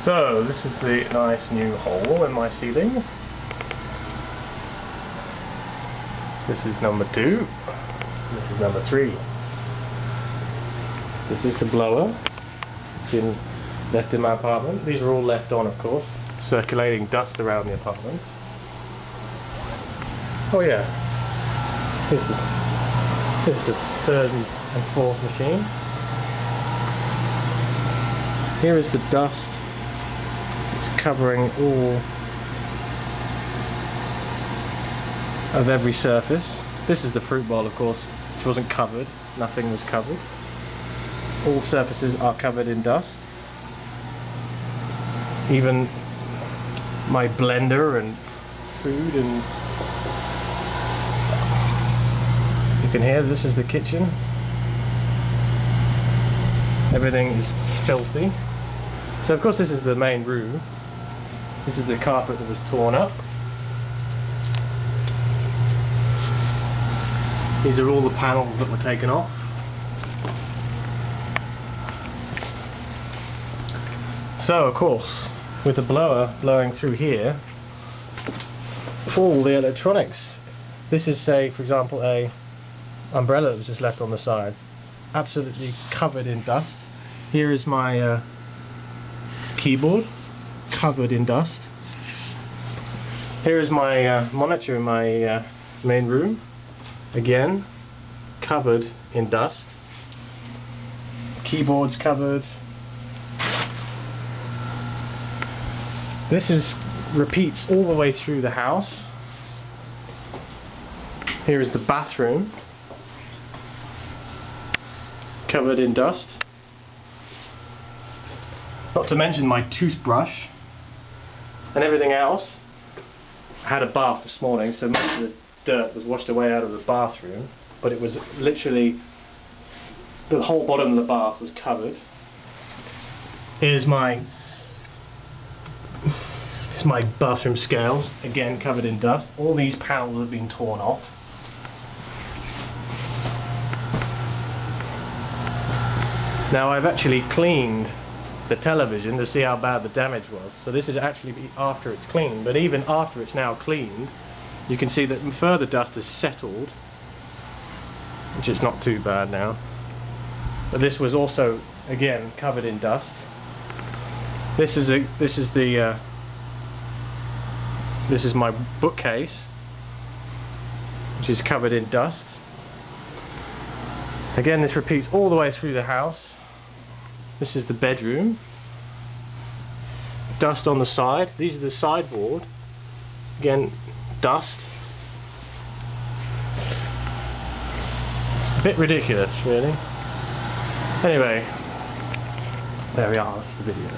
So this is the nice new hole in my ceiling. This is number 2. This is number 3. This is the blower. It's been left in my apartment. These are all left on, of course, circulating dust around the apartment. Oh yeah, here's the 3rd and 4th machine. Here is the dust. It's covering all of every surface. This is the fruit bowl, of course, which wasn't covered. Nothing was covered. All surfaces are covered in dust. Even my blender and food, and you can hear this is the kitchen. Everything is filthy. So of course this is the main room. This is the carpet that was torn up. These are all the panels that were taken off. So of course, with the blower blowing through here, all the electronics. This is, say, for example, a umbrella that was just left on the side, absolutely covered in dust. Here is my keyboard, covered in dust. Here is my monitor in my main room, again covered in dust. Keyboard's covered. This repeats all the way through the house. Here is the bathroom, covered in dust. Not to mention my toothbrush and everything else. I had a bath this morning, so most of the dirt was washed away out of the bathroom, but it was literally the whole bottom of the bath was covered. Here's my bathroom scales, again covered in dust. All these panels have been torn off. Now I've actually cleaned the television to see how bad the damage was. So this is actually after it's cleaned, but even after it's now cleaned, you can see that further dust has settled, which is not too bad now. But this was also again covered in dust. This is my bookcase, which is covered in dust. Again, this repeats all the way through the house. This is the bedroom. Dust on the side. These are the sideboard. Again, dust. A bit ridiculous, really. Anyway, there we are. That's the video.